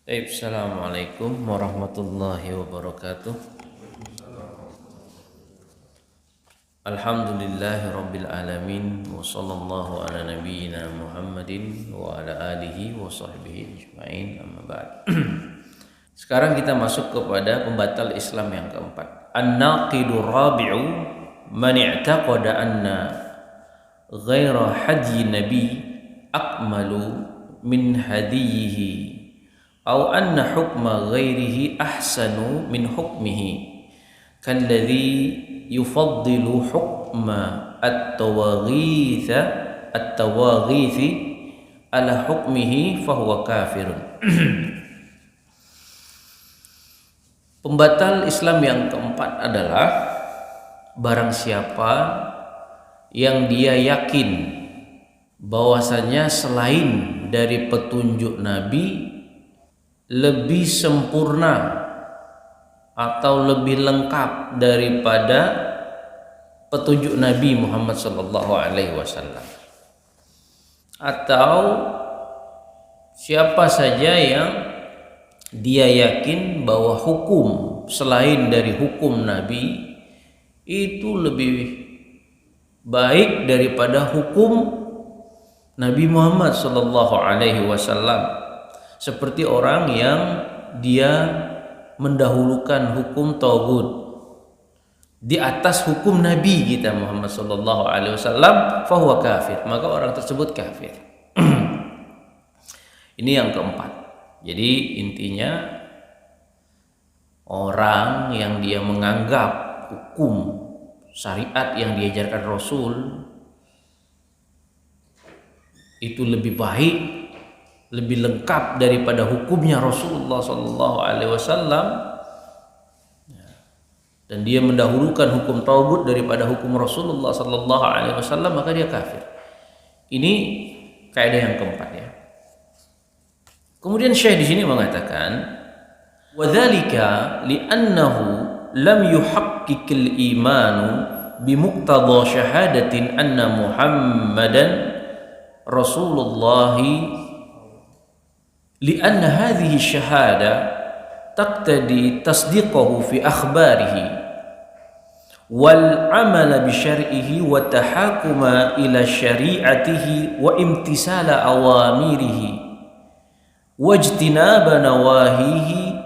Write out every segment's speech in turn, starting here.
Assalamualaikum warahmatullahi wabarakatuh. Alhamdulillahi rabbil alamin wa sallallahu ala nabiyyina Muhammadin wa ala alihi wa sahbihi ajma'in, amma ba'd. Sekarang kita masuk kepada pembatal Islam yang keempat. An-naqidur rabi'u man i'taqada anna ghaira hadyi nabi akmalu min hadiyihi aw anna hukma ghairihi ahsanu min hukmihi kalladhi yufaddilu hukma at-tawaghithi ala hukmihi fahuwa kafirun. Pembatal Islam yang keempat adalah barang siapa yang dia yakin bahwasanya selain dari petunjuk Nabi lebih sempurna atau lebih lengkap daripada petunjuk Nabi Muhammad sallallahu alaihi wasallam, atau siapa saja yang dia yakin bahwa hukum selain dari hukum Nabi itu lebih baik daripada hukum Nabi Muhammad sallallahu alaihi wasallam, seperti orang yang dia mendahulukan hukum tagut di atas hukum Nabi kita Muhammad sallallahu alaihi wasallam, fahuwa kafir, maka orang tersebut kafir. Ini yang keempat. Jadi intinya orang yang dia menganggap hukum syariat yang diajarkan Rasul itu lebih baik, lebih lengkap daripada hukumnya Rasulullah sallallahu alaihi wasallam, dan dia mendahulukan hukum tauhid daripada hukum Rasulullah sallallahu alaihi wasallam, maka dia kafir. Ini kaidah yang keempat ya. Kemudian Syekh di sini mengatakan wadzalika li'annahu lam yuhaqqiqil imanu bimuqtada syahadatin anna Muhammadan Rasulullah, li'anna hadhihi syahada taqtadi tasdiqahu fi akhbarihi wal amala bi syar'ihi wa tahakuma ila syari'atihi wa imtisala awamirihi wajtinaba nawahihi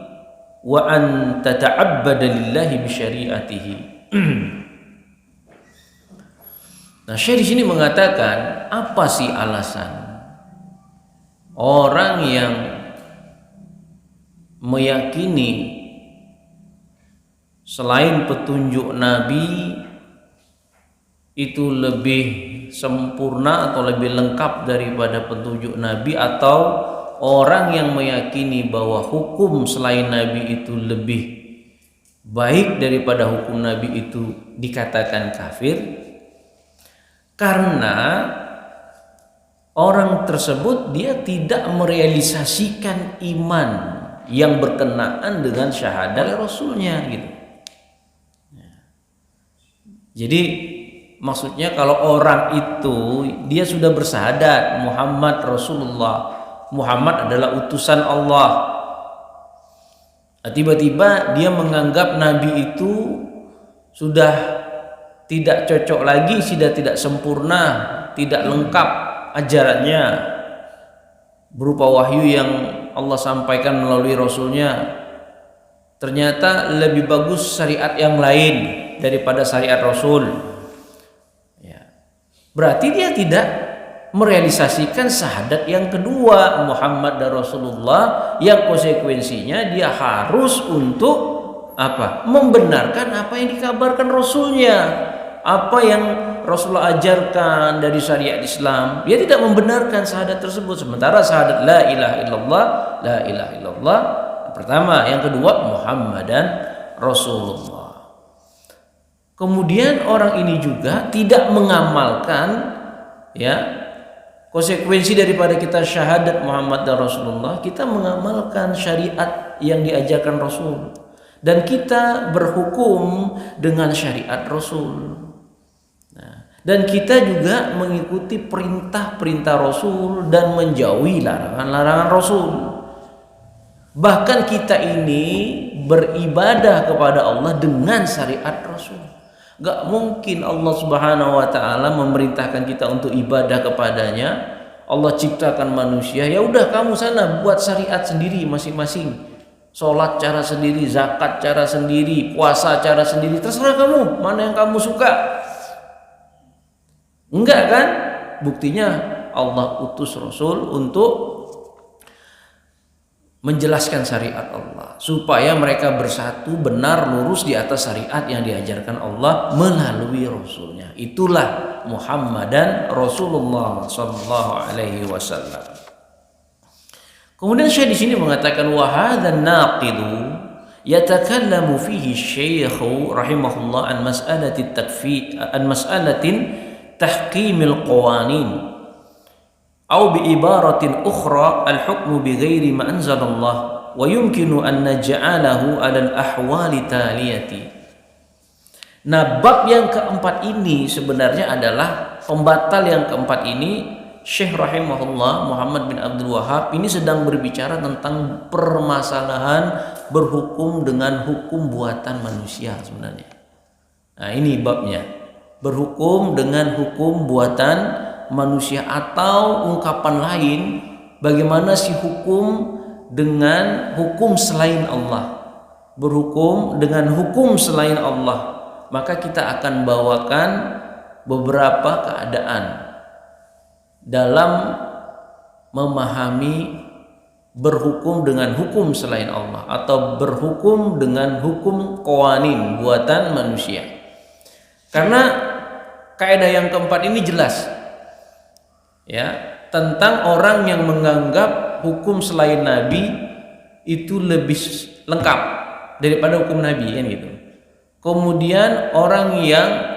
wa an tata'abbada lillahi bi syari'atihi. Nah, Syekh di sini mengatakan apa sih alasan orang yang meyakini selain petunjuk Nabi itu lebih sempurna atau lebih lengkap daripada petunjuk Nabi, atau orang yang meyakini bahwa hukum selain Nabi itu lebih baik daripada hukum Nabi itu dikatakan kafir? Karena orang tersebut dia tidak merealisasikan iman yang berkenaan dengan syahadat Rasulnya gitu. Jadi maksudnya kalau orang itu dia sudah bersyahadat Muhammad Rasulullah, Muhammad adalah utusan Allah, tiba-tiba dia menganggap Nabi itu sudah tidak cocok lagi, sudah tidak sempurna, tidak lengkap ajarannya berupa wahyu yang Allah sampaikan melalui Rasulnya, ternyata lebih bagus syariat yang lain daripada syariat Rasul ya. Berarti dia tidak merealisasikan syahadat yang kedua, Muhammad dan Rasulullah, yang konsekuensinya dia harus untuk apa? Membenarkan apa yang dikabarkan Rasulnya, apa yang Rasulullah ajarkan dari syariat Islam. Dia tidak membenarkan syahadat tersebut, sementara syahadat la ilaha illallah, la ilaha illallah pertama, yang kedua Muhammadan Rasulullah. Kemudian orang ini juga tidak mengamalkan ya konsekuensi daripada kita syahadat Muhammad dan Rasulullah, kita mengamalkan syariat yang diajarkan Rasul dan kita berhukum dengan syariat Rasul. Dan kita juga mengikuti perintah-perintah Rasul dan menjauhi larangan-larangan Rasul. Bahkan kita ini beribadah kepada Allah dengan syariat Rasul. Gak mungkin Allah Subhanahu wa taala memerintahkan kita untuk ibadah kepadanya. Allah ciptakan manusia, ya udah kamu sana buat syariat sendiri masing-masing. Sholat cara sendiri, zakat cara sendiri, puasa cara sendiri, terserah kamu, mana yang kamu suka. Enggak kan? Buktinya Allah utus Rasul untuk menjelaskan syariat Allah, supaya mereka bersatu benar lurus di atas syariat yang diajarkan Allah melalui Rasulnya. Itulah Muhammadan Rasulullah Sallallahu Alaihi Wasallam. Kemudian Syekh di sini mengatakan wa hadzal naqidu yatakallamu fihi Syekh rahimahullah an mas'alati takfir an mas'alatin tahqimil qawanin atau bi ibaratin ukhra al hukmu bi ghairi ma anzalallah wa yumkinu an naj'alahu 'ala al ahwali taliyati. Nah, bab yang keempat ini sebenarnya adalah pembatal yang keempat ini. Syekh rahimahullah Muhammad bin Abdul Wahhab ini sedang berbicara tentang permasalahan berhukum dengan hukum buatan manusia sebenarnya. Nah, ini babnya. Berhukum dengan hukum buatan manusia, atau ungkapan lain, bagaimana si hukum dengan hukum selain Allah. Berhukum dengan hukum selain Allah. Maka kita akan bawakan beberapa keadaan dalam memahami berhukum dengan hukum selain Allah atau berhukum dengan hukum qawanin buatan manusia. Karena kaidah yang keempat ini jelas ya, tentang orang yang menganggap hukum selain Nabi itu lebih lengkap daripada hukum Nabi kan gitu. Kemudian orang yang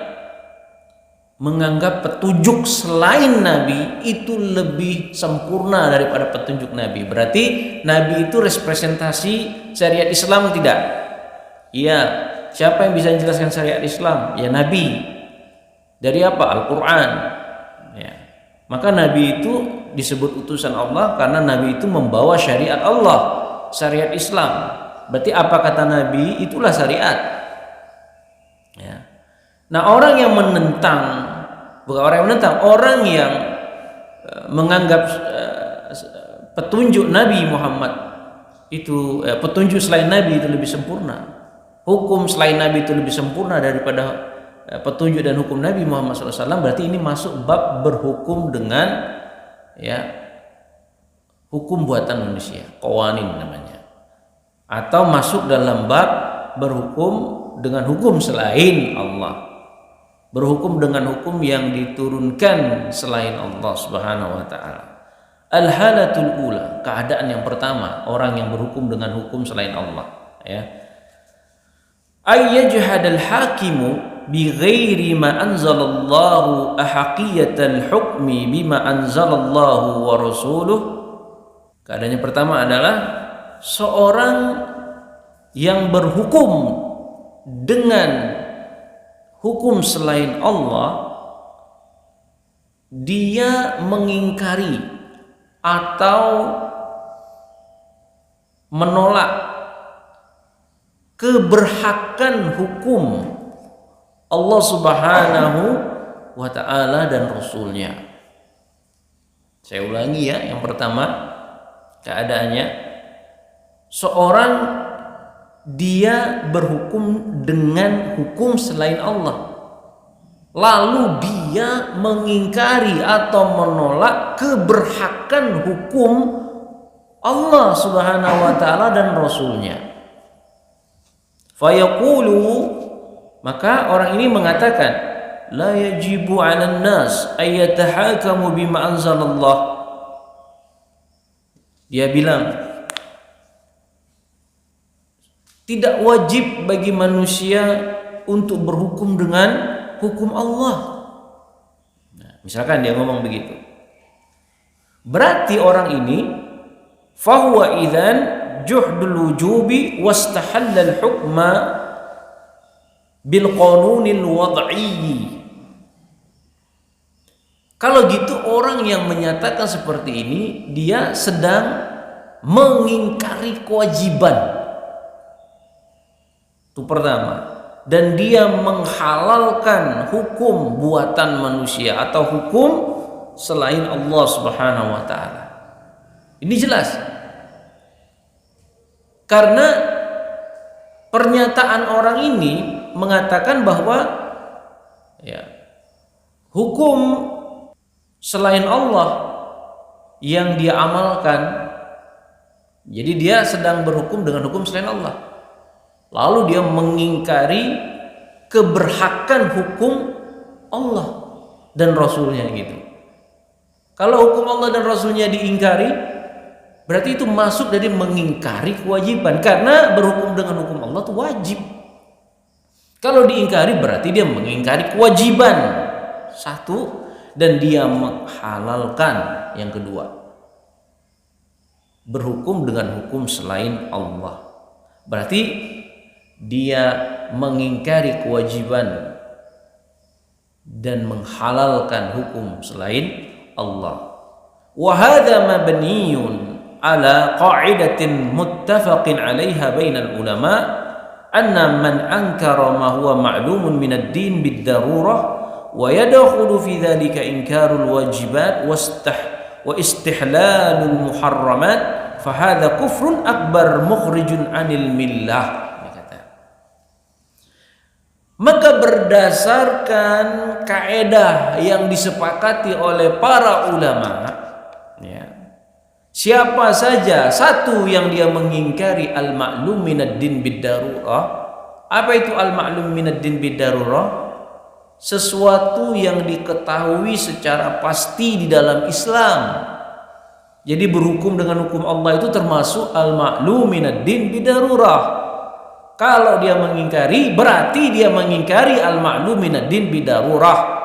menganggap petunjuk selain Nabi itu lebih sempurna daripada petunjuk Nabi. Berarti Nabi itu representasi syariat Islam tidak? Iya. Siapa yang bisa menjelaskan syariat Islam? Ya Nabi. Dari apa? Al-Quran. Ya. Maka Nabi itu disebut utusan Allah karena Nabi itu membawa syariat Allah, syariat Islam. Berarti apa kata Nabi itulah syariat. Ya. Nah, orang yang menentang, bukan orang yang menentang, orang yang menganggap petunjuk Nabi Muhammad itu petunjuk selain Nabi itu lebih sempurna, hukum selain Nabi itu lebih sempurna daripada petunjuk dan hukum Nabi Muhammad SAW, berarti ini masuk bab berhukum dengan ya hukum buatan manusia, qawanin namanya, atau masuk dalam bab berhukum dengan hukum selain Allah, berhukum dengan hukum yang diturunkan selain Allah Subhanahu wa taala. Al-halatul ula, keadaan yang pertama, orang yang berhukum dengan hukum selain Allah, ya. Ay yajhadal hakimu bi ghairi ma anzalallahu ahqiyatal hukmi bima anzalallahu wa rasuluh. Keadaan yang pertama adalah seorang yang berhukum dengan hukum selain Allah, dia mengingkari atau menolak keberhakan hukum Allah Subhanahu wa ta'ala dan Rasulnya. Saya ulangi ya, yang pertama keadaannya seorang dia berhukum dengan hukum selain Allah, lalu dia mengingkari atau menolak keberhakan hukum Allah Subhanahu wa ta'ala dan Rasulnya. Fayaqulu, maka orang ini mengatakan, la yajibu 'alan nas ay yatahakamu bima anzalallah. Dia bilang, tidak wajib bagi manusia untuk berhukum dengan hukum Allah. Nah, misalkan dia ngomong begitu, berarti orang ini fahuwa idzan juhdul wujubi wastahallal hukma bil qanunil wad'i. Kalau gitu orang yang menyatakan seperti ini dia sedang mengingkari kewajiban. Itu pertama. Dan dia menghalalkan hukum buatan manusia atau hukum selain Allah Subhanahu wa taala. Ini jelas. Karena pernyataan orang ini mengatakan bahwa hukum selain Allah yang dia amalkan, jadi dia sedang berhukum dengan hukum selain Allah. Lalu dia mengingkari keberhakan hukum Allah dan Rasulnya gitu. Kalau hukum Allah dan Rasulnya diingkari, berarti itu masuk dari mengingkari kewajiban. Karena berhukum dengan hukum Allah itu wajib. Kalau diingkari berarti dia mengingkari kewajiban. Satu. Dan dia menghalalkan yang kedua. Berhukum dengan hukum selain Allah. Berarti dia mengingkari kewajiban dan menghalalkan hukum selain Allah. Wa hadza mabniyun ala qa'idatin muttafaqin 'alaiha bainal ulama anna man ankara ma huwa ma'lumun min ad-din bid-darurah wa yadkhulu fi dzalika inkarul wajibat wa istihlalul muharramat fa hadza kufrun akbar mukhrijun 'anil millah. Maka berdasarkan kaedah yang disepakati oleh para ulama, siapa saja satu yang dia mengingkari al-ma'lum minad din bid-darurah. Apa itu al-ma'lum minad din bid-darurah? Sesuatu yang diketahui secara pasti di dalam Islam. Jadi berhukum dengan hukum Allah itu termasuk al-ma'lum minad din bid-darurah. Kalau dia mengingkari, berarti dia mengingkari al-ma'lum minad din bidarurah.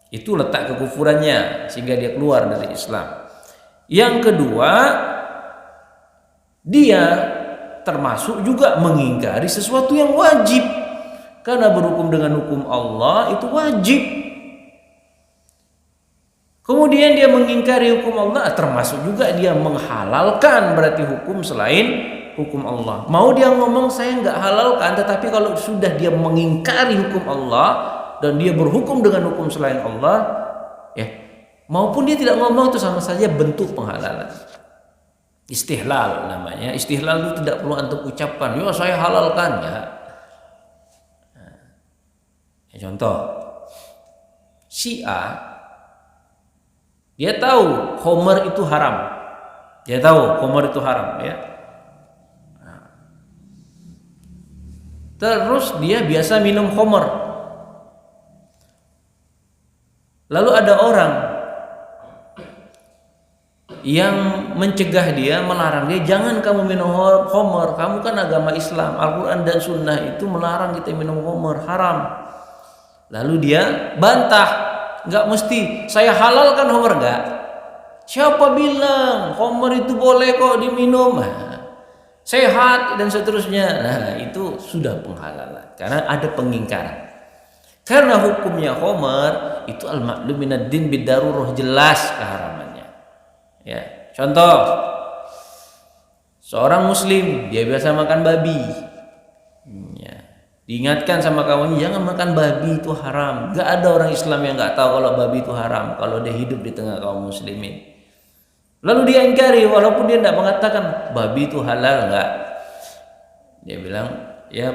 Itu letak kekufurannya sehingga dia keluar dari Islam. Yang kedua, dia termasuk juga mengingkari sesuatu yang wajib. Karena berhukum dengan hukum Allah itu wajib. Kemudian dia mengingkari hukum Allah, termasuk juga dia menghalalkan berarti hukum selain hukum Allah. Mau dia ngomong saya nggak halalkan, tetapi kalau sudah dia mengingkari hukum Allah dan dia berhukum dengan hukum selain Allah, maupun dia tidak ngomong, itu sama saja bentuk penghalalan. Istihlal namanya. Istihlal itu tidak perlu antum ucapkan, ya saya halalkan ya. Contoh, si A, dia tahu khamr itu haram. Dia tahu khamr itu haram ya. Terus dia biasa minum khamr. Lalu ada orang yang mencegah dia, melarang dia, jangan kamu minum khamr, kamu kan agama Islam, Al-Quran dan Sunnah itu melarang kita minum khamr, haram. Lalu dia bantah, nggak mesti, saya halalkan khamr, nggak. Siapa bilang khamr itu boleh kok diminum? Sehat dan seterusnya. Nah, itu sudah penghalalan karena ada pengingkaran. Karena hukumnya khamr itu al-ma'lum minad din bidarurah, jelas keharamannya. Ya, contoh, seorang muslim dia biasa makan babi. Diingatkan sama kawannya, jangan makan babi, itu haram. Gak ada orang Islam yang gak tahu kalau babi itu haram kalau dia hidup di tengah kaum muslimin. Lalu dia ingkari, walaupun dia tidak mengatakan babi itu halal, enggak. Dia bilang, ya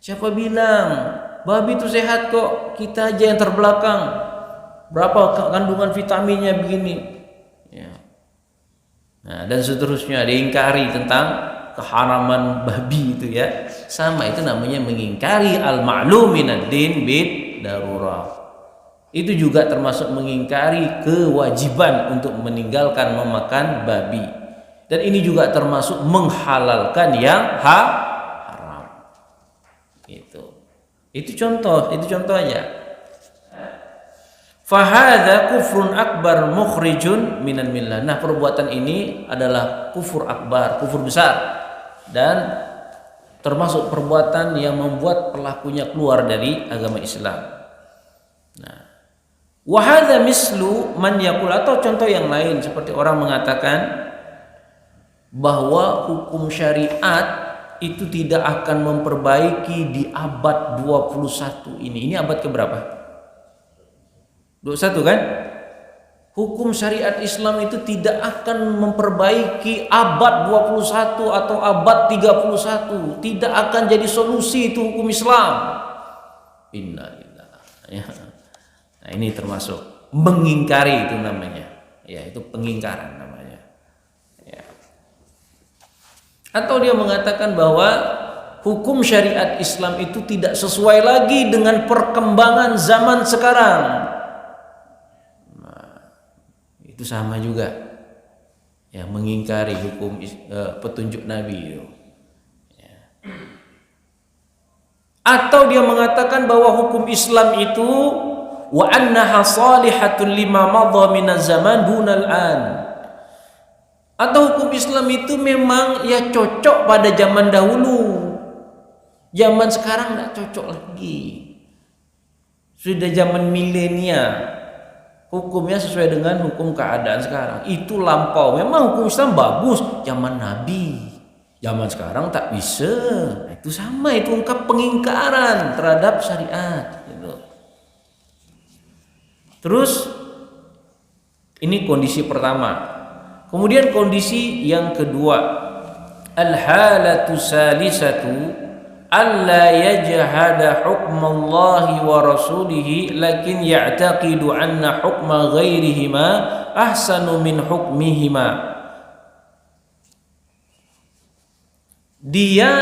siapa bilang babi itu sehat kok, kita aja yang terbelakang. Berapa kandungan vitaminnya begini. Nah, dan seterusnya, diingkari tentang keharaman babi itu ya. Sama, itu namanya mengingkari al-ma'lum minad din bid darurah. Itu juga termasuk mengingkari kewajiban untuk meninggalkan memakan babi. Dan ini juga termasuk menghalalkan yang haram. Itu contohnya. Fahadha kufrun akbar mukhrijun minan millah. Nah, perbuatan ini adalah kufur akbar, kufur besar, dan termasuk perbuatan yang membuat pelakunya keluar dari agama Islam. Nah, Wa hadza mislu man yaqul, atau contoh yang lain seperti orang mengatakan bahwa hukum syariat itu tidak akan memperbaiki di abad 21 ini. Ini abad keberapa? 21 kan? Hukum syariat Islam itu tidak akan memperbaiki abad 21 atau abad 31. Tidak akan jadi solusi itu hukum Islam. Innalillah. Ya. Nah, ini termasuk mengingkari itu namanya. Ya, itu pengingkaran namanya. Ya. Atau dia mengatakan bahwa hukum syariat Islam itu tidak sesuai lagi dengan perkembangan zaman sekarang. Itu sama juga, ya, mengingkari hukum petunjuk Nabi itu. Ya. Atau dia mengatakan bahwa hukum Islam itu wa annaha salihatun lima madha minaz zaman dunal an. Atau hukum Islam itu memang ya cocok pada zaman dahulu, zaman sekarang tidak cocok lagi. Sudah zaman milenial, hukumnya sesuai dengan hukum keadaan sekarang. Itu lampau. Memang hukum Islam bagus zaman Nabi, zaman sekarang tak bisa. Itu sama, itu ungkap pengingkaran terhadap syariat gitu. Terus ini kondisi pertama. Kemudian kondisi yang kedua, al-halatu salisatu alla yajhada hukmallahi wa rasulihi lakin ya'taqidu anna hukma ghairihima ahsanu min hukmihima. Dia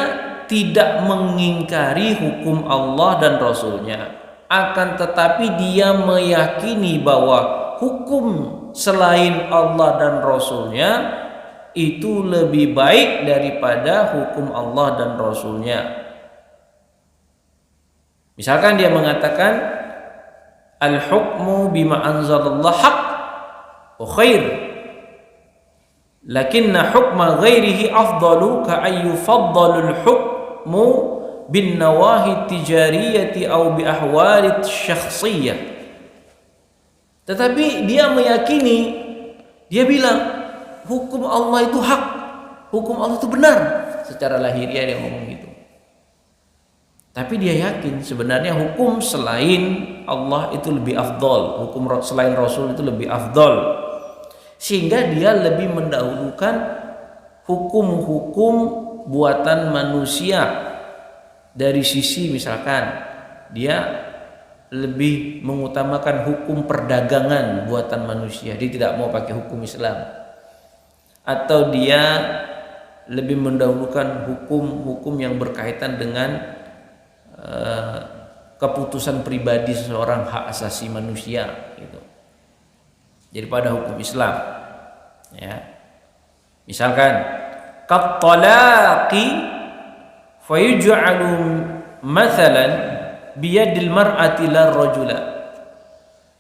tidak mengingkari hukum Allah dan Rasulnya, akan tetapi dia meyakini bahwa hukum selain Allah dan Rasulnya itu lebih baik daripada hukum Allah dan Rasulnya. Misalkan dia mengatakan al-hukmu bima anzalallah haq wa khair, lakinna hukma ghairihi afdalu ka ayyufaddalul hukmu bin nawahi tijariyati aw bi ahwalit syakhsiyah. Tetapi dia meyakini, dia bilang hukum Allah itu hak, hukum Allah itu benar. Secara lahiriah dia ngomong gitu. Tapi dia yakin sebenarnya hukum selain Allah itu lebih afdol, hukum selain Rasul itu lebih afdol, sehingga dia lebih mendahulukan hukum-hukum buatan manusia. Dari sisi misalkan dia lebih mengutamakan hukum perdagangan buatan manusia, dia tidak mau pakai hukum Islam, atau dia lebih mendahulukan hukum-hukum yang berkaitan dengan keputusan pribadi seseorang, hak asasi manusia gitu, daripada hukum Islam. Ya, misalkan kat talaqi fayuj'alu mathalan biyadil mar'ati la rajula.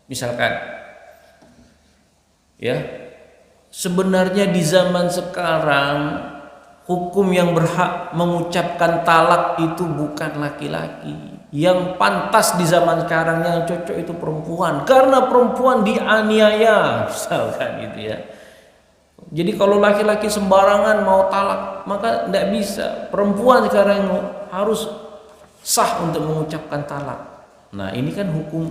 Misalkan ya, sebenarnya di zaman sekarang hukum yang berhak mengucapkan talak itu bukan laki-laki. Yang pantas di zaman sekarang, yang cocok itu perempuan, karena perempuan dianiaya misalkan gitu ya. Jadi kalau laki-laki sembarangan mau talak maka tidak bisa. Perempuan sekarang harus sah untuk mengucapkan talak. Nah, ini kan hukum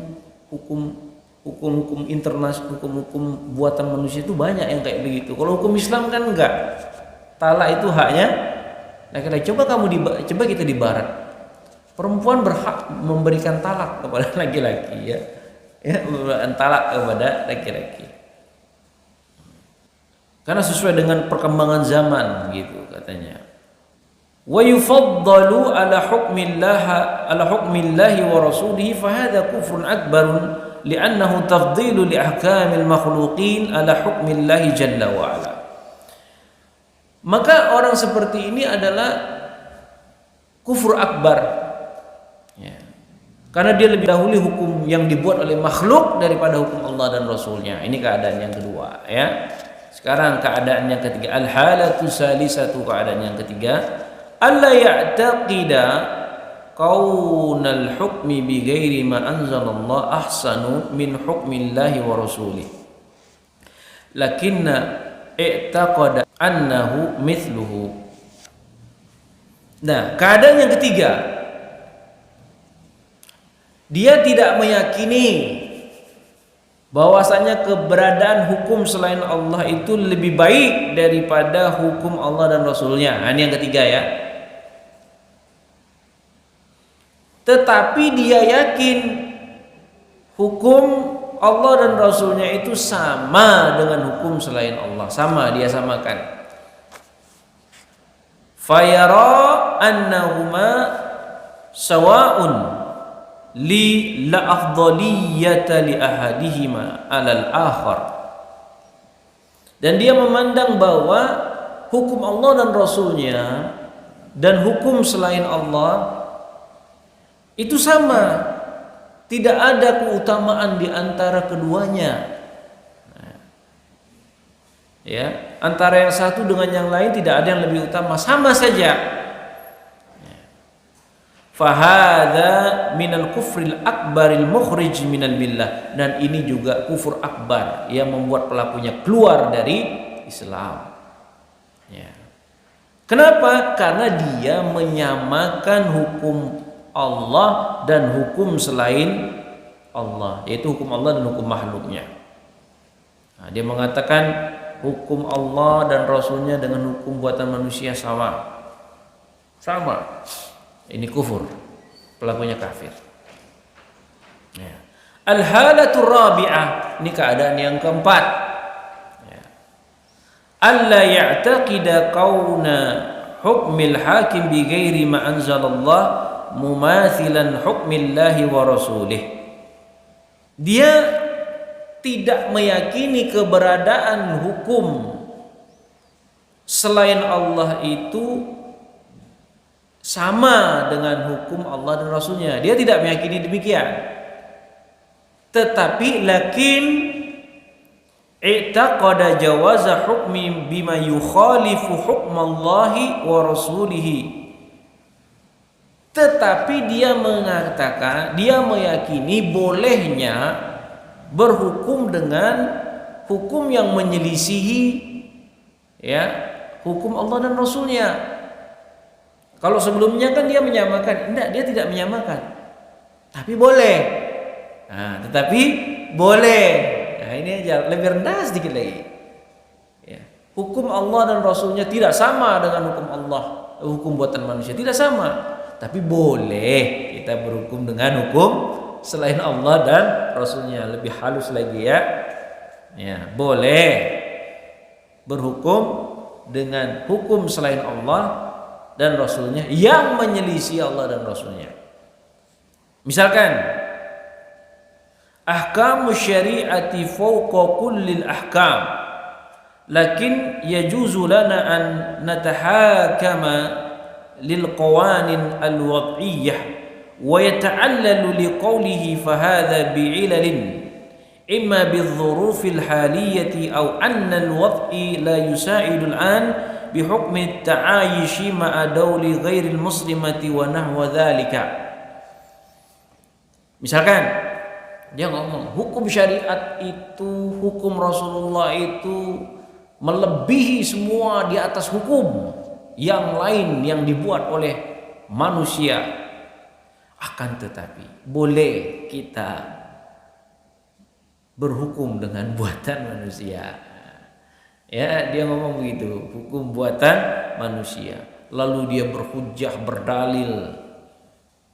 internasional, hukum buatan manusia itu banyak yang kayak begitu. Kalau hukum Islam kan enggak. Talak itu haknya laki-laki. Coba kita di barat. Perempuan berhak memberikan talak kepada laki-laki ya. Ya, memberikan talak kepada laki-laki. Karena sesuai dengan perkembangan zaman gitu katanya. Wa yufaddalu ala hukmillahi wa rasulihi fa hadha kufrun akbarun li'annahu tafdilu li ahkamil makhluqin ala hukmillahi jalla wa ala. Maka orang seperti ini adalah kufur akbar ya. Karena dia lebih dahulu hukum yang dibuat oleh makhluk daripada hukum Allah dan Rasulnya. Ini keadaan yang kedua ya. Sekarang keadaan yang ketiga, al-halatu salisatu, keadaan yang ketiga, alla ya'taqida kaunal hukmi bi ghairi ma anzalallah ahsanu min hukmillahi wa rasulih lakinna i'taqada annahu mithluhu. Nah, keadaan yang ketiga, dia tidak meyakini bahwasanya keberadaan hukum selain Allah itu lebih baik daripada hukum Allah dan Rasulnya. Nah, ini yang ketiga ya. Tetapi dia yakin hukum Allah dan Rasulnya itu sama dengan hukum selain Allah, sama, dia samakan. Fayara annahuma sawa'un li la afdaliyata li ahadihima alal akhar. Dan dia memandang bahwa hukum Allah dan Rasulnya dan hukum selain Allah itu sama, tidak ada keutamaan di antara keduanya. Ya, antara yang satu dengan yang lain tidak ada yang lebih utama, sama saja. Fahadha minal kufril akbaril mukhrij minal millah, dan ini juga kufur akbar yang membuat pelakunya keluar dari Islam. Ya. Kenapa? Karena dia menyamakan hukum Allah dan hukum selain Allah, yaitu hukum Allah dan hukum makhluknya. Nah, dia mengatakan hukum Allah dan Rasulnya dengan hukum buatan manusia sama. Ini kufur, pelakunya kafir. Ya. Al-halatur rabi'ah, ini keadaan yang keempat. Ya. Alla ya'taqida kauna hukmil hakim bi ghairi ma anzalallah mumathilan hukmillahi wa rasulih. Dia tidak meyakini keberadaan hukum selain Allah itu sama dengan hukum Allah dan Rasulnya. Dia tidak meyakini demikian. Tetapi lakin i'taqada jawaza hukmi bima yukhalifu hukmallahi wa rasulihi. Tetapi dia mengatakan, dia meyakini bolehnya berhukum dengan hukum yang menyelisihi ya hukum Allah dan Rasulnya. Kalau sebelumnya kan dia menyamakan, enggak, dia tidak menyamakan, tapi boleh. Nah, tetapi boleh. Nah, ini aja lebih rendah sedikit lagi. Ya. Hukum Allah dan Rasulnya tidak sama dengan hukum Allah, hukum buatan manusia tidak sama. Tapi boleh kita berhukum dengan hukum selain Allah dan Rasulnya, lebih halus lagi ya. Ya, boleh berhukum dengan hukum selain Allah dan Rasulnya yang menyelisih Allah dan Rasulnya. Misalkan ahkamu syari'ati fawqa kullil ahkam, lakin yajuzu lana an natahakama lil qawanin al wad'iyyah wa yata'allalu liqawlihi fahadha bi'ilalin imma bidh-dhurufil haliyyati aw anna al wad'i la yusa'idu al-an bihukmi at-ta'ayushi ma'a dawli ghairil muslimati wa nahwa dhalika. Misalkan dia ngomong hukum syariat itu, hukum Rasulullah itu melebihi semua di atas hukum yang lain yang dibuat oleh manusia. Akan tetapi boleh kita berhukum dengan buatan manusia. Ya, dia ngomong begitu, hukum buatan manusia. Lalu dia berhujjah, berdalil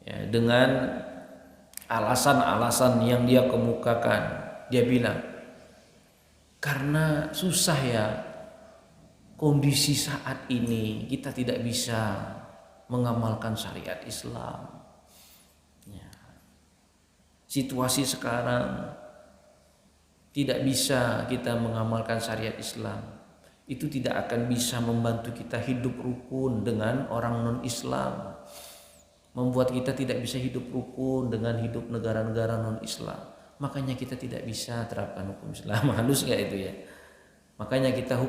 ya, dengan alasan-alasan yang dia kemukakan. Dia bilang, karena susah ya kondisi saat ini, kita tidak bisa mengamalkan syariat Islam. Ya. Situasi sekarang tidak bisa kita mengamalkan syariat Islam. Itu tidak akan bisa membantu kita hidup rukun dengan orang non-Islam. Membuat kita tidak bisa hidup rukun dengan hidup negara-negara non-Islam. Makanya kita tidak bisa terapkan hukum Islam. Halus gak itu ya? Makanya kita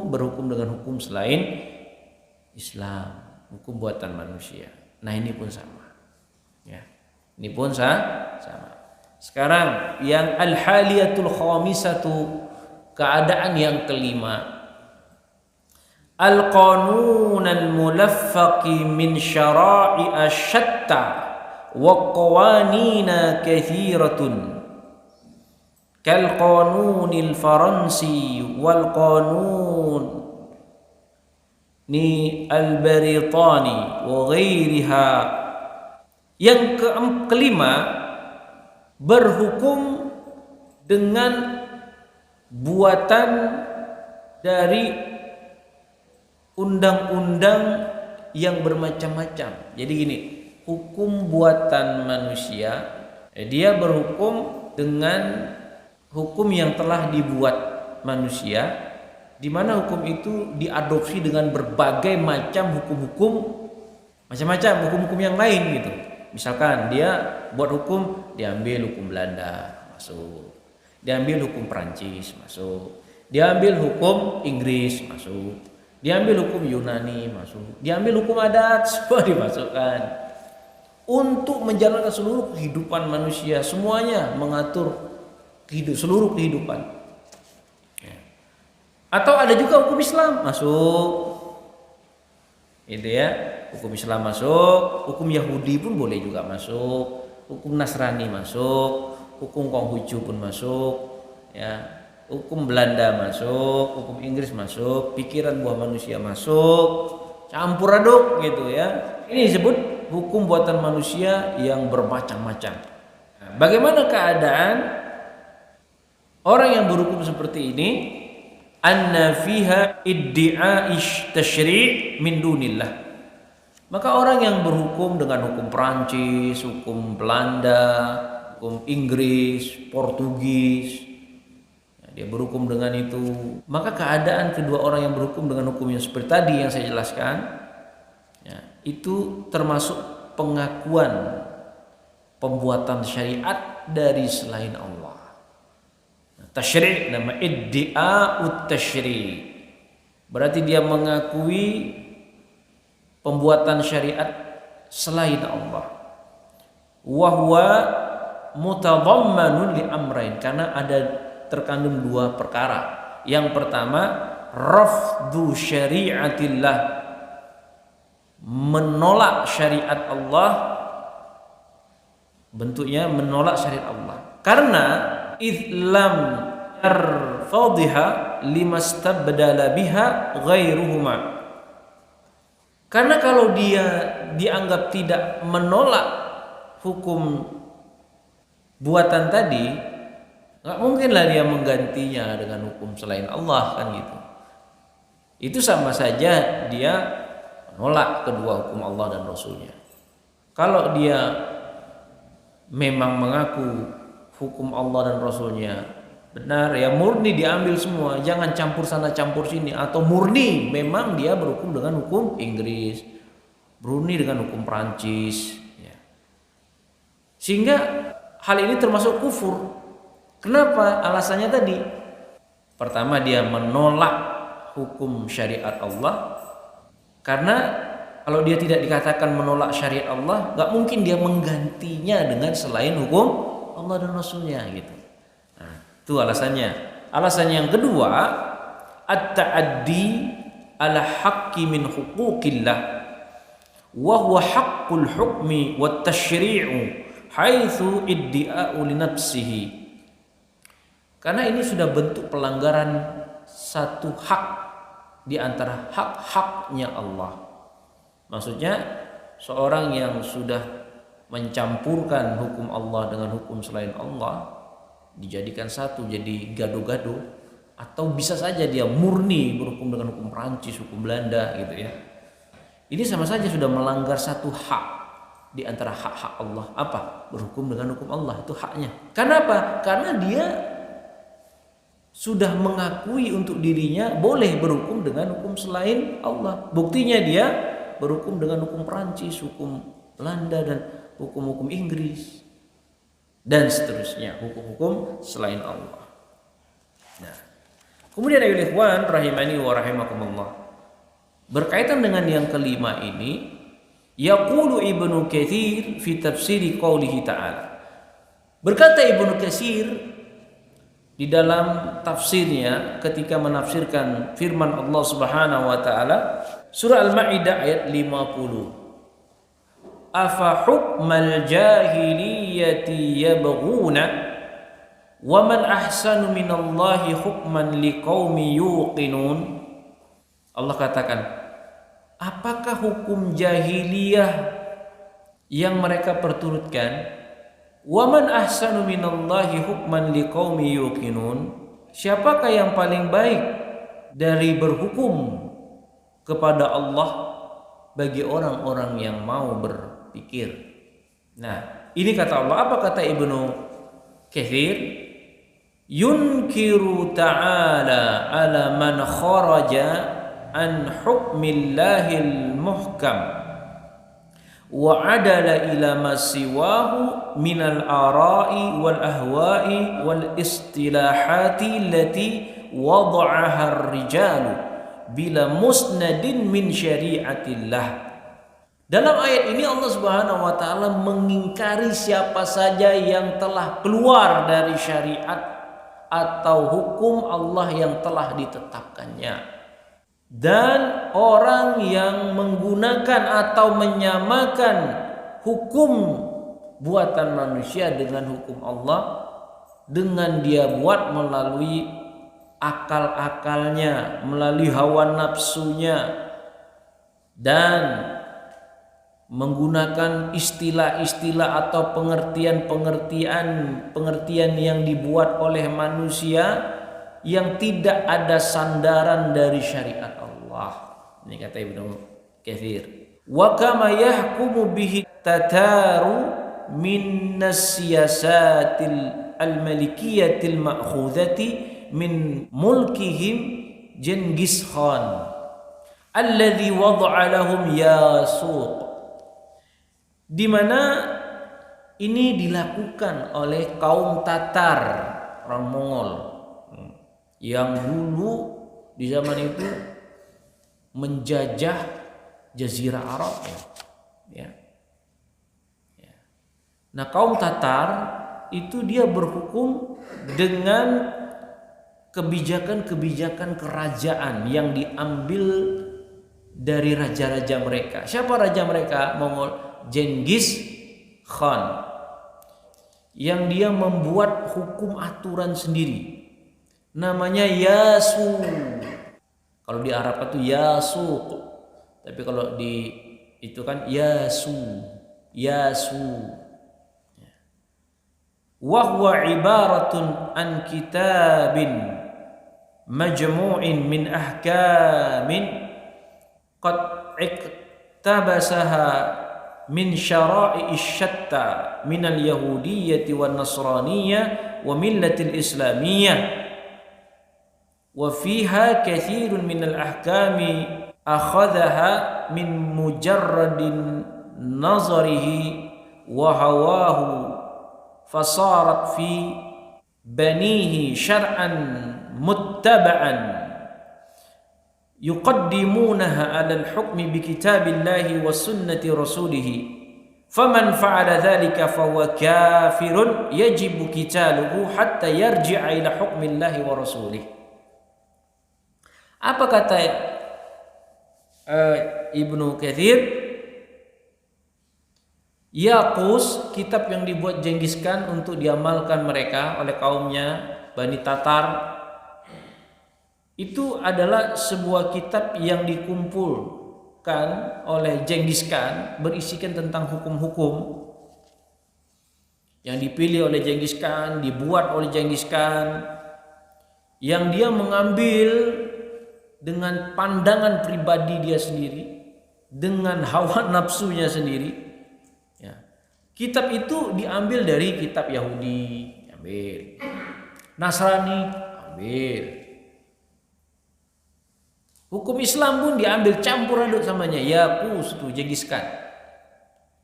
berhukum dengan hukum selain Islam, hukum buatan manusia. Nah, ini pun sama. Ya. Ini pun sama. Sekarang yang al-haliyatul khamisatu, keadaan yang kelima. Al-qanun al-mulaffaqi min syara'i'a syatta wa qawanina kathiratun kal qanunil faransi wal qanun ni al-baritani wa ghairiha. Yang kelima, berhukum dengan buatan dari undang-undang yang bermacam-macam. Jadi gini, hukum buatan manusia, dia berhukum dengan hukum yang telah dibuat manusia, di mana hukum itu diadopsi dengan berbagai macam hukum-hukum, macam-macam hukum-hukum yang lain gitu. Misalkan dia buat hukum, diambil hukum Belanda masuk, diambil hukum Perancis masuk, diambil hukum Inggris masuk, diambil hukum Yunani masuk, diambil hukum adat, semua dimasukkan untuk menjalankan seluruh kehidupan manusia, semuanya mengatur seluruh kehidupan. Atau ada juga hukum Islam masuk, itu ya, hukum Islam masuk, hukum Yahudi pun boleh juga masuk, hukum Nasrani masuk, hukum Konghucu pun masuk, ya, hukum Belanda masuk, hukum Inggris masuk, pikiran buah manusia masuk, campur aduk gitu ya. Ini disebut hukum buatan manusia yang bermacam-macam. Nah, bagaimana keadaan orang yang berhukum seperti ini? Anna fiha iddi'a'ish tashri' min dunillah. Maka orang yang berhukum dengan hukum Perancis, hukum Belanda, hukum Inggris, Portugis, dia berhukum dengan itu, maka keadaan kedua orang yang berhukum dengan hukum yang seperti tadi yang saya jelaskan, ya, itu termasuk pengakuan pembuatan syariat dari selain Allah. Tasyri' nama iddi'a'ut tasyri', berarti dia mengakui pembuatan syariat selain Allah. Wa huwa mutadammanun li amrain, karena ada terkandung dua perkara. Yang pertama, rafdu syari'atillah, menolak syariat Allah, bentuknya menolak syariat Allah. Karena idlam yarfadhiha limastabdala biha ghairuhuma. Karena kalau dia dianggap tidak menolak hukum buatan tadi, nggak mungkinlah dia menggantinya dengan hukum selain Allah, kan gitu. Itu sama saja dia menolak kedua hukum Allah dan Rasulnya. Kalau dia memang mengaku hukum Allah dan Rasulnya benar, ya murni diambil semua, jangan campur sana campur sini. Atau murni memang dia berhukum dengan hukum Inggris, murni dengan hukum Perancis, ya. Sehingga hal ini termasuk kufur. Kenapa? Alasannya tadi, pertama dia menolak hukum syariat Allah, karena kalau dia tidak dikatakan menolak syariat Allah, nggak mungkin dia menggantinya dengan selain hukum Allah dan Rasulnya gitu. Nah, itu alasannya. Alasan yang kedua, at-ta'addi ala haqqi min huquqillah wa huwa haqqul hukmi wat tasyri'u haitsu iddi'a'u li nafsihi. Karena ini sudah bentuk pelanggaran satu hak di antara hak-haknya Allah. Maksudnya seorang yang sudah mencampurkan hukum Allah dengan hukum selain Allah, dijadikan satu, jadi gado-gado, atau bisa saja dia murni berhukum dengan hukum Perancis, hukum Belanda gitu ya. Ini sama saja sudah melanggar satu hak di antara hak-hak Allah. Apa? Berhukum dengan hukum Allah, itu haknya. Kenapa? Karena dia sudah mengakui untuk dirinya boleh berhukum dengan hukum selain Allah. Buktinya dia berhukum dengan hukum Perancis, hukum Belanda, dan hukum-hukum Inggris, dan seterusnya, hukum-hukum selain Allah. Nah, kemudian ayuhal ikhwan rahimani wa rahimakumullah, berkaitan dengan yang kelima ini, Yaqulu Ibnu Katsir fi tafsiri qoulihi ta'ala. Berkata Ibnu Katsir di dalam tafsirnya ketika menafsirkan firman Allah Subhanahu wa taala surah Al-Maidah ayat 50. Afa hukmal jahiliyati yabghuna wa man ahsanu minallahi hukman liqaumi yuqinun. Allah katakan, apakah hukum jahiliyah yang mereka perturutkan? Wa man ahsanu minallahi hukman liqaumi yuqinun. Siapakah yang paling baik dari berhukum kepada Allah bagi orang-orang yang mau berpikir? Nah, ini kata Allah. Apa kata Ibnu Katsir? Yunkiru ta'ala ala man kharaja an hukmillahil muhkam wa adala ila masiwahu minal ara'i wal ahwa'i wal istilahati allati wada'aha ar-rijalu bila musnadin min syari'atillah. Dalam ayat ini Allah Subhanahu wa taala mengingkari siapa saja yang telah keluar dari syariat atau hukum Allah yang telah ditetapkannya, dan orang yang menggunakan atau menyamakan hukum buatan manusia dengan hukum Allah dengan dia buat melalui akal-akalnya, melalui hawa nafsunya, dan menggunakan istilah-istilah atau pengertian yang dibuat oleh manusia yang tidak ada sandaran dari syariat Allah. Ini kata Ibnu Katsir. Wa kama yahkumu bihi tataru min siyasatil al-malikiyatil ma'khudati min mulkihim Genghis Khan alladhi wada'a lahum Yasuq, di mana ini dilakukan oleh kaum Tatar, orang Mongol yang dulu di zaman itu menjajah Jazirah Arab, ya. Nah, kaum Tatar itu dia berhukum dengan kebijakan-kebijakan kerajaan yang diambil dari raja-raja mereka. Siapa raja mereka? Mongol, Genghis Khan, yang dia membuat hukum aturan sendiri. Namanya Yasu. Kalau di Arab itu Yasuq, tapi kalau di itu kan Yasu. Wa huwa ibaratun an kitabin majmu'in min ahkamin qad iktabasaha min syara'i syatta min al-yahudiyyati wan nasraniyyah wa millatil islamiyyah wa fiha katsirun min al-ahkami akhadhaha min mujarradin nazarihi wa hawahu fasarat fi banihi syar'an muttaba'an yuqaddimunaha 'ala al-hukmi bi kitabillahi wa sunnati rasulih faman fa'ala dhalika fahuwa kafirun yajibu qitaluhu hatta yarji'a ila hukmillahi wa rasulih. Apa kata Ibnu Katsir? Yaqus, kitab yang dibuat Genghis Khan untuk diamalkan mereka oleh kaumnya Bani Tatar, itu adalah sebuah kitab yang dikumpulkan oleh Genghis Khan, berisikan tentang hukum-hukum yang dipilih oleh Genghis Khan, dibuat oleh Genghis Khan, yang dia mengambil dengan pandangan pribadi dia sendiri, dengan hawa nafsunya sendiri. Kitab itu diambil dari kitab Yahudi, ambil. Nasrani, ambil. Hukum Islam pun diambil campur aduk samanya. Yaqus itu Genghis Khan.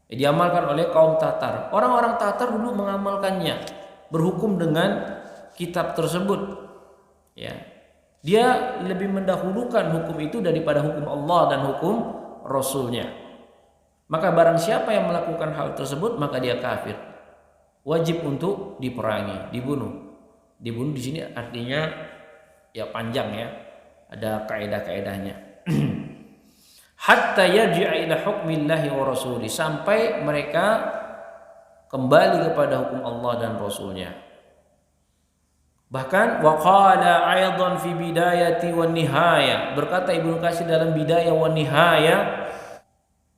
Diamalkan oleh kaum Tatar. Orang-orang Tatar dulu mengamalkannya, berhukum dengan kitab tersebut. Ya. Dia lebih mendahulukan hukum itu daripada hukum Allah dan hukum Rasulnya. Maka barang siapa yang melakukan hal tersebut maka dia kafir. Wajib untuk diperangi, dibunuh. Dibunuh di sini artinya ya panjang ya. Ada kaidah-kaidahnya. Hatta yarji'a ila hukmillahi wa rasuli, sampai mereka kembali kepada hukum Allah dan Rasulnya. Bahkan waqala aidan fi bidayati wan nihaya, berkata Ibnu Katsir dalam Bidayah wan Nihaya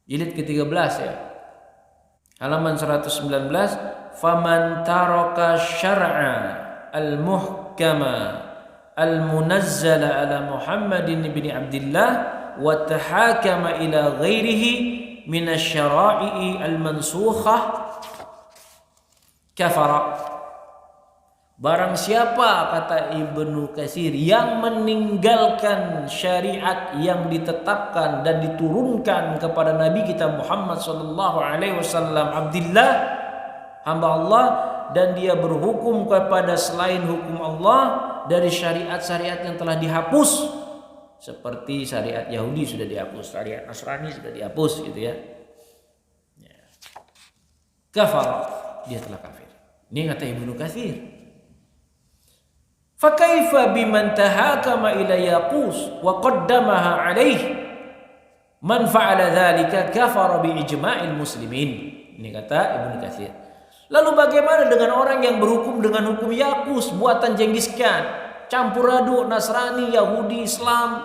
jilid ke-13 ya, halaman 119, faman taraka syar'a al-muhkama al-munazzala ala Muhammadin ibn Abdullah wa tahakama ila ghairihi min asy-syara'i al-mansukhah kafara. Barang siapa, kata Ibnu Katsir, yang meninggalkan syariat yang ditetapkan dan diturunkan kepada Nabi kita Muhammad sallallahu alaihi wasallam Abdullah, hamba Allah, dan dia berhukum kepada selain hukum Allah dari syariat-syariat yang telah dihapus, seperti syariat Yahudi sudah dihapus, syariat Nasrani sudah dihapus gitu ya. Kafar, dia telah kafir. Ini kata Ibnu Katsir. Fakaifa biman tahakama ila yaqus wa qaddamaha alaihi man fa'ala dzalika kafara bi ijma'il muslimin. Ini kata Ibnu Katsir. Lalu bagaimana dengan orang yang berhukum dengan hukum Yaqus buatan Genghis Khan, campur aduk Nasrani, Yahudi, Islam,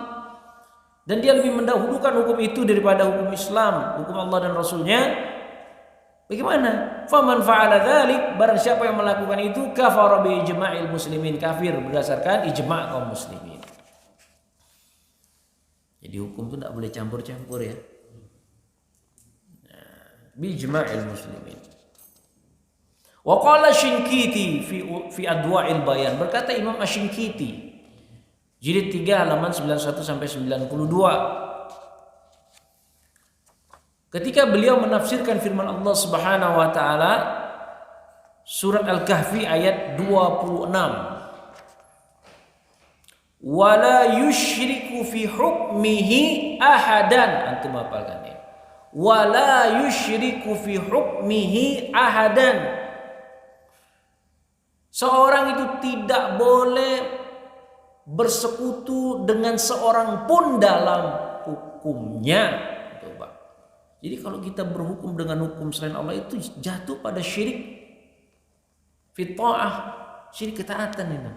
dan dia lebih mendahulukan hukum itu daripada hukum Islam, hukum Allah dan Rasulnya? Bagaimana? Faman fa'ala dzalik, barang siapa yang melakukan itu, kafara bi ijma'il muslimin, kafir berdasarkan ijma' kaum muslimin. Jadi hukum itu tidak boleh campur-campur ya. Bi ijma'il muslimin. Wa qala Syinkiti fi Adwa'il Bayan, berkata Imam Asy-Syinkiti jilid 3 halaman 91 sampai 92. Ketika beliau menafsirkan firman Allah Subhanahu wa taala surat Al-Kahfi ayat 26. Wala yusyriku fi hukmihi ahadan. Antum hafalkan ya. Wala yusyriku fi hukmihi ahadan. Seorang itu tidak boleh bersekutu dengan seorang pun dalam hukumnya. Jadi kalau kita berhukum dengan hukum selain Allah itu jatuh pada syirik fit'ah, syirik ketaatan itu.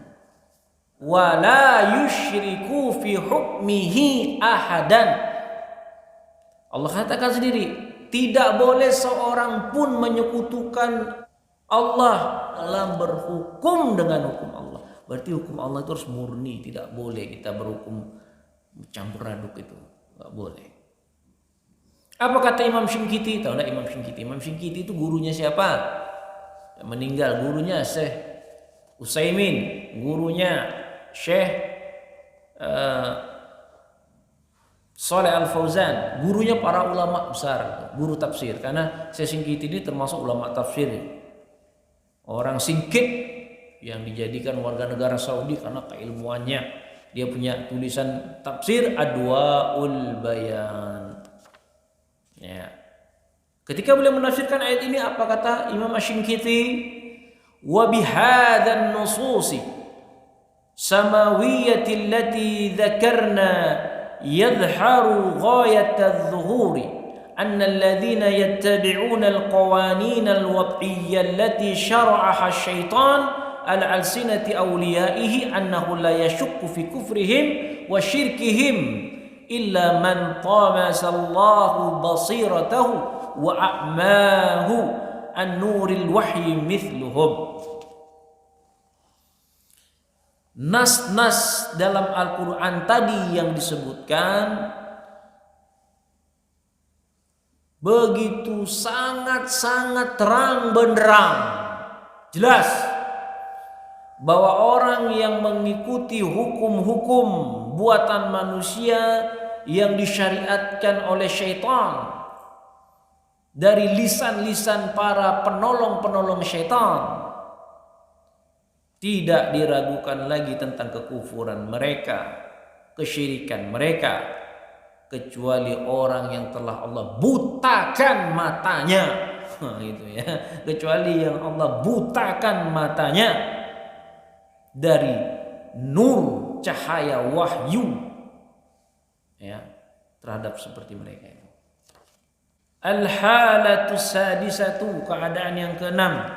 Wala yusyriku fi hukmihi ahadan. Allah katakan sendiri, tidak boleh seorang pun menyekutukan Allah dalam berhukum dengan hukum Allah. Berarti hukum Allah itu harus murni, tidak boleh kita berhukum campur aduk, itu enggak boleh. Apa kata Imam Syinkiti? Tahu enggak Imam Syinkiti? Imam Syinkiti itu gurunya siapa? Yang meninggal, gurunya Syekh Utsaimin, gurunya Syekh Shalih Al-Fauzan, gurunya para ulama besar, guru tafsir. Karena Syekh Syinkiti ini termasuk ulama tafsir. Orang Singkit yang dijadikan warga negara Saudi karena keilmuannya. Dia punya tulisan tafsir Adwa'ul Bayan. Ya. Ketika beliau menafsirkan ayat ini, apa kata Imam Asy-Syinkiti? Wa bihadzan nususi samawiyyati allati dzakarna yadhharu ghayat adh-dhuhuri anna alladhina yattabi'una al-qawanin al-wad'iyyah allati shara'aha asy-syaitan ala alsinati awliyaihi annahu la yashukku fi kufrihim wa syirkihim illa man tamasallahu basiratahu wa a'mahu an-nuril wahyi mithluhum. Nas-nas dalam Al-Quran tadi yang disebutkan begitu sangat-sangat terang benderang, jelas bahwa orang yang mengikuti hukum-hukum buatan manusia yang disyariatkan oleh syaitan dari lisan-lisan para penolong-penolong syaitan, tidak diragukan lagi tentang kekufuran mereka, kesyirikan mereka, kecuali orang yang telah Allah butakan matanya. Gitu ya. Kecuali yang Allah butakan matanya dari nur cahaya wahyu ya terhadap seperti mereka itu. Al-halatu sadisatu, keadaan yang keenam,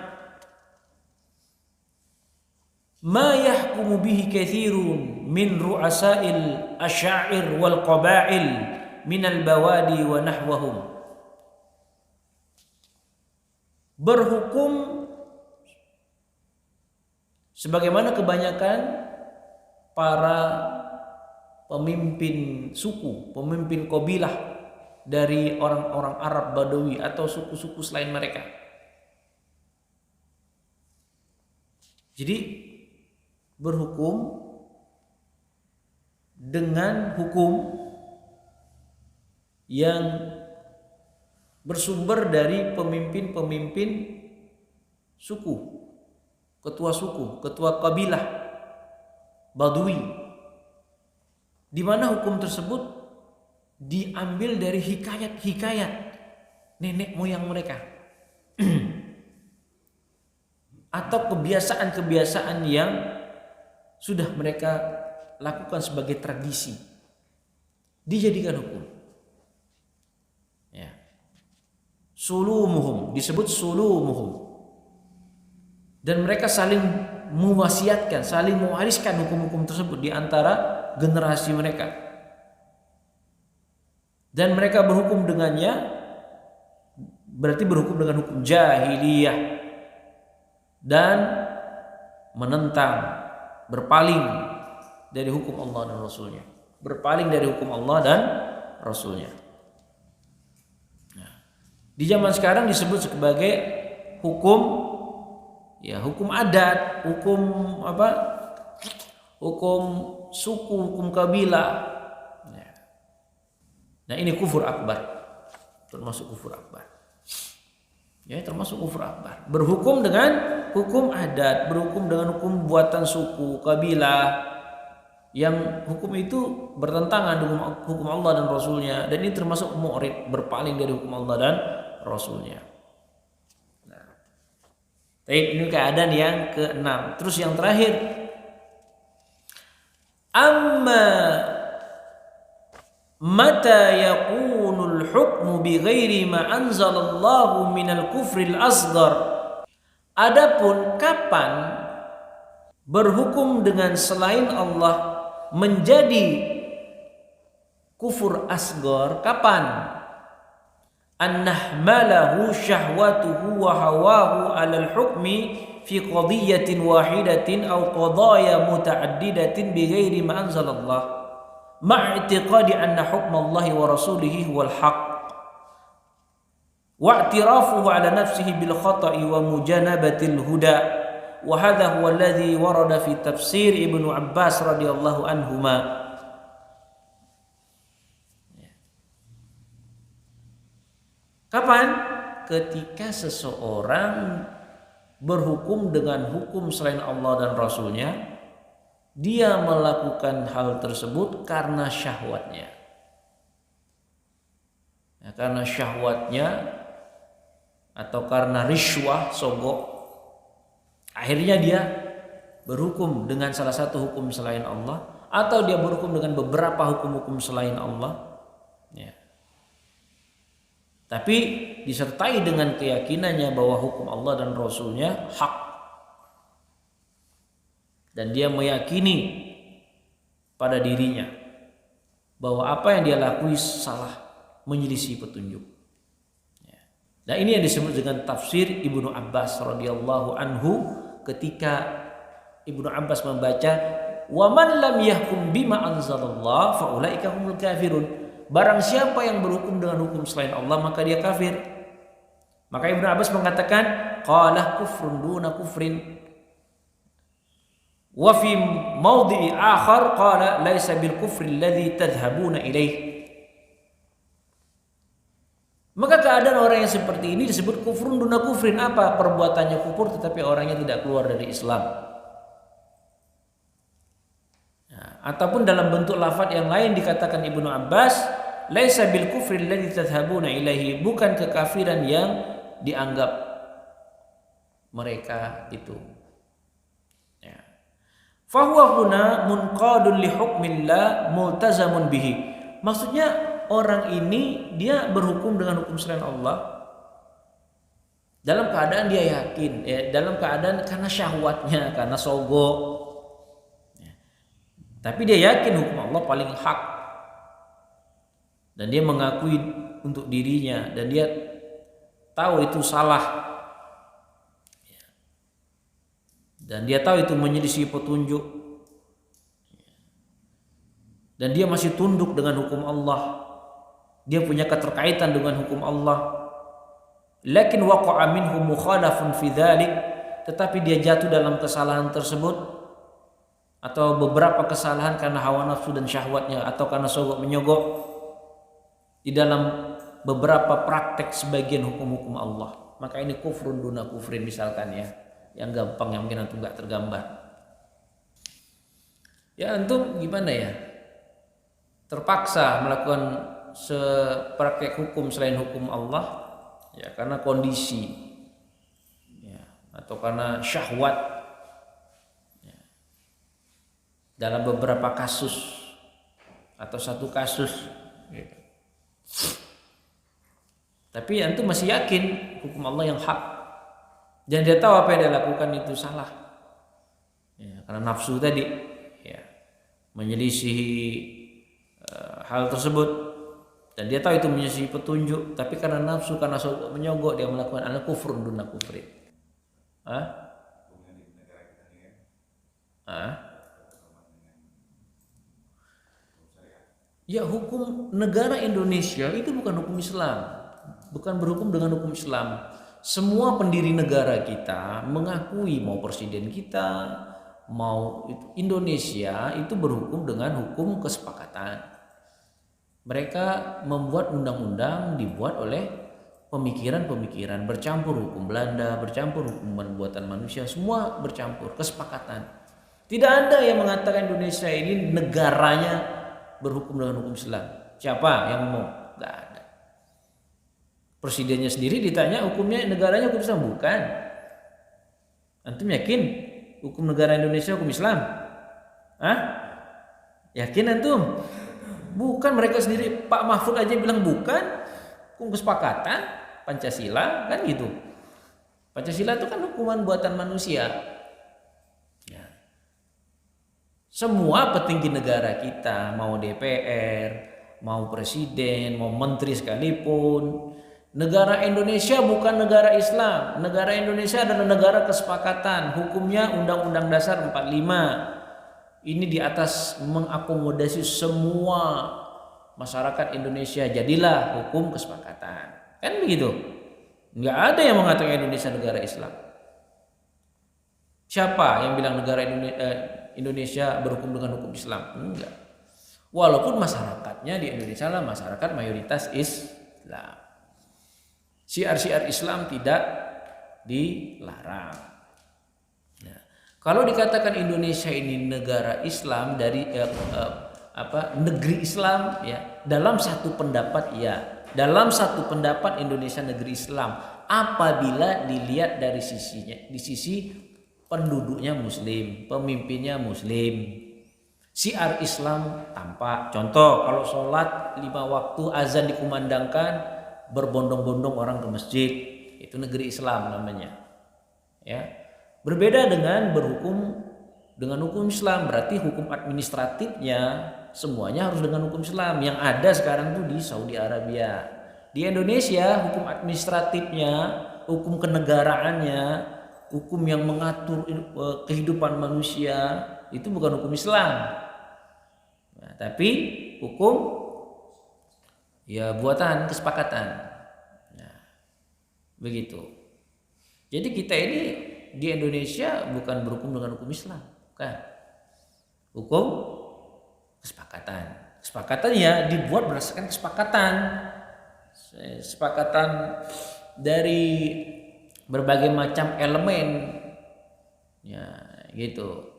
ma yahkumu bihi katsirun min ru'asa'il asy'air wal qaba'il min al-bawadi wa nahwahum. Berhukum sebagaimana kebanyakan para pemimpin suku, pemimpin kabilah dari orang-orang Arab Badawi atau suku-suku selain mereka. Jadi berhukum dengan hukum yang bersumber dari pemimpin-pemimpin suku, ketua kabilah Badui, di mana hukum tersebut diambil dari hikayat-hikayat nenek moyang mereka atau kebiasaan-kebiasaan yang sudah mereka lakukan sebagai tradisi, dijadikan hukum. Ya. Sulumuhum, disebut sulumuhum. Dan mereka saling mewasiatkan, saling mewariskan hukum-hukum tersebut di antara generasi mereka. Dan mereka berhukum dengannya, berarti berhukum dengan hukum jahiliyah dan menentang, berpaling dari hukum Allah dan Rasulnya, berpaling dari hukum Allah dan Rasulnya. Nah, di zaman sekarang disebut sebagai hukum, ya, hukum adat, hukum apa? Hukum suku, hukum kabilah. Nah, ini kufur akbar, termasuk kufur akbar. Ya, termasuk kufur akbar. Berhukum dengan hukum adat, berhukum dengan hukum buatan suku, kabilah, yang hukum itu bertentangan dengan hukum Allah dan Rasulnya, dan ini termasuk mu'rid, berpaling dari hukum Allah dan Rasulnya. Nah, ini keadaan yang keenam. Terus yang terakhir, amma mata yakunul hukmu bighairi ma anzalallahu minal kufril asghar. Adapun kapan berhukum dengan selain Allah menjadi kufur asghar, kapan? Annahmalahu syahwatuhu wa hawahu alal hukmi fi qadiyatin wahidatin aw qadaya muta'addidatin bighairi ma anzalallahu ma'i'tiqadi anna hukmallahi wa rasulihi huwal haqq wa'tirafuhu ala nafsihi bil khata'i wa mujanabatil huda, wa hadha huwa alladhi warada fi tafsir Ibnu Abbas radhiyallahu anhuma. Kapan? Ketika seseorang berhukum dengan hukum selain Allah dan Rasulnya, dia melakukan hal tersebut karena syahwatnya. Ya, karena syahwatnya atau karena riswah, sogok, akhirnya dia berhukum dengan salah satu hukum selain Allah, atau dia berhukum dengan beberapa hukum-hukum selain Allah. Ya. Tapi disertai dengan keyakinannya bahwa hukum Allah dan Rasulnya hak. Dan dia meyakini pada dirinya bahwa apa yang dia lakui salah, menyelisih petunjuk. Ya. Nah, ini yang disebut dengan tafsir Ibnu Abbas radhiyallahu anhu ketika Ibnu Abbas membaca wa man lam yahkum bima anzalallah fa ulaika humul kafirun. Barang siapa yang berhukum dengan hukum selain Allah maka dia kafir. Maka Ibnu Abbas mengatakan qala kufrun duna kufrin. Wa fi mawdi'i akhar qala laisa bil kufri alladhi tadhhabuna ilaih. Maka keadaan orang yang seperti ini disebut kufrun duna kufrin. Apa? Perbuatannya kufur tetapi orangnya tidak keluar dari Islam. Nah, ataupun dalam bentuk lafaz yang lain dikatakan Ibnu Abbas laisa bil kufri alladhi tadhhabuna ilaihi, bukan kekafiran yang dianggap mereka itu. Ya. Fahuwa huna munqadun li hukmillah multazamun bihi. Maksudnya orang ini dia berhukum dengan hukum selain Allah dalam keadaan dia yakin, dalam keadaan karena syahwatnya, karena sogok. Ya. Tapi dia yakin hukum Allah paling hak. Dan dia mengakui untuk dirinya dan dia tahu itu salah. Ya. Dan dia tahu itu menyelisih petunjuk. Dan dia masih tunduk dengan hukum Allah. Dia punya keterkaitan dengan hukum Allah. Lakin waqa'a minhu mukhalafun fi dzalik, tetapi dia jatuh dalam kesalahan tersebut atau beberapa kesalahan karena hawa nafsu dan syahwatnya atau karena sogok menyogok di dalam beberapa praktek sebagian hukum-hukum Allah. Maka ini kufrun duna kufrin misalkan ya. Yang gampang yang mungkin antum enggak tergambar. Ya antum gimana ya? Terpaksa melakukan sepraktek hukum selain hukum Allah. Ya, karena kondisi ya, atau karena syahwat ya. Dalam beberapa kasus atau satu kasus ya. Tapi antum masih yakin hukum Allah yang hak dan dia tahu apa yang dia lakukan itu salah ya, karena nafsu tadi ya, menyelisihi hal tersebut. Dan dia tahu itu menyelisihi petunjuk, tapi karena nafsu, karena menyogok dia melakukan al-kufrun duna kufrin. Ya hukum negara Indonesia itu bukan hukum Islam, bukan berhukum dengan hukum Islam. Semua pendiri negara kita mengakui, mau presiden kita, mau Indonesia itu berhukum dengan hukum kesepakatan. Mereka membuat undang-undang dibuat oleh pemikiran-pemikiran, bercampur hukum Belanda, bercampur hukum buatan manusia, semua bercampur, kesepakatan. Tidak ada yang mengatakan Indonesia ini negaranya berhukum dengan hukum Islam. Siapa yang ngomong? Gak ada. Presidennya sendiri ditanya hukumnya negaranya hukum Islam, bukan. Antum yakin hukum negara Indonesia hukum Islam? Yakin antum? Bukan, mereka sendiri, Pak Mahfud aja bilang bukan. Hukum kesepakatan Pancasila kan gitu. Pancasila itu kan hukuman buatan manusia. Ya. Semua petinggi negara kita, mau DPR, mau presiden, mau menteri sekalipun, negara Indonesia bukan negara Islam. Negara Indonesia adalah negara kesepakatan. Hukumnya Undang-Undang Dasar 45. Ini di atas mengakomodasi semua masyarakat Indonesia. Jadilah hukum kesepakatan. Kan begitu? Nggak ada yang mengatakan Indonesia negara Islam. Siapa yang bilang negara Indonesia berhukum dengan hukum Islam? Enggak. Walaupun masyarakatnya di Indonesia lah masyarakat mayoritas Islam. Syiar-syiar Islam tidak dilarang. Kalau dikatakan Indonesia ini negara Islam dari negeri Islam ya, dalam satu pendapat ya, dalam satu pendapat Indonesia negeri Islam apabila dilihat dari sisinya, di sisi penduduknya Muslim, pemimpinnya Muslim, syiar Islam tampak. Contoh kalau sholat 5 waktu azan dikumandangkan berbondong-bondong orang ke masjid, itu negeri Islam namanya. Ya. Berbeda dengan berhukum dengan hukum Islam, berarti hukum administratifnya semuanya harus dengan hukum Islam. Yang ada sekarang tuh di Saudi Arabia. Di Indonesia hukum administratifnya, hukum kenegaraannya, hukum yang mengatur kehidupan manusia itu bukan hukum Islam. Nah, tapi hukum ya buatan kesepakatan. Nah, begitu. Jadi kita ini di Indonesia bukan berhukum dengan hukum Islam, bukan. Hukum kesepakatan. Kesepakatan ya dibuat berdasarkan kesepakatan. Kesepakatan dari berbagai macam elemen. Ya, gitu.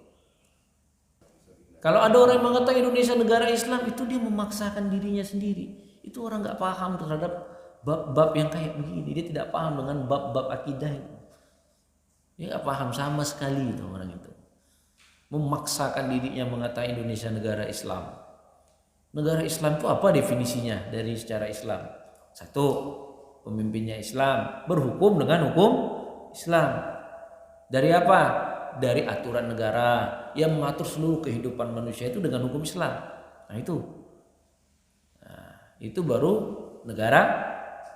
Kalau ada orang yang mengatakan Indonesia negara Islam, itu dia memaksakan dirinya sendiri. Itu orang nggak paham terhadap bab-bab yang kayak begini. Dia tidak paham dengan bab-bab akidah itu. Dia nggak paham sama sekali itu orang itu. Memaksakan dirinya mengatakan Indonesia negara Islam. Negara Islam itu apa definisinya dari secara Islam? Satu, pemimpinnya Islam, berhukum dengan hukum Islam. Dari apa? Dari aturan negara yang mengatur seluruh kehidupan manusia itu dengan hukum Islam. Nah itu baru negara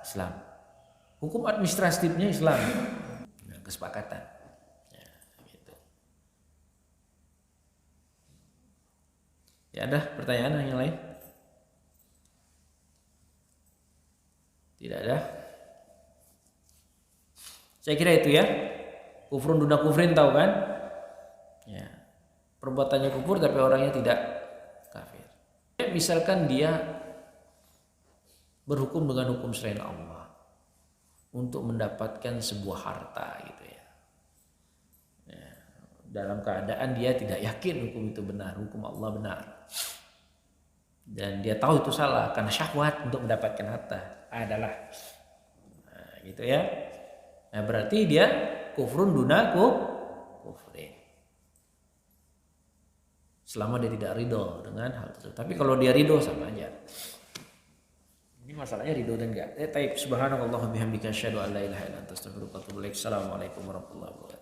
Islam. Hukum administratifnya Islam. Nah, kesepakatan. Ya, gitu. Ya, ada pertanyaan yang lain? Tidak ada. Saya kira itu ya. Kufrun duna kufrin, tahu kan? Ya. Perbuatannya kufur tapi orangnya tidak kafir. Misalkan dia berhukum dengan hukum selain Allah untuk mendapatkan sebuah harta gitu ya. Dalam keadaan dia tidak yakin hukum itu benar, hukum Allah benar. Dan dia tahu itu salah karena syahwat untuk mendapatkan harta adalah gitu ya. Nah, berarti dia kufrun duna kufrin. Selama dia tidak ridho dengan hal tersebut. Tapi kalau dia ridho sama aja. Ini masalahnya ridho dan enggak. Taib subhanallah wa bihamdika asyhadu an la ilaha illa anta astaghfiruka wa atubu ilaik. Assalamualaikum warahmatullahi wabarakatuh.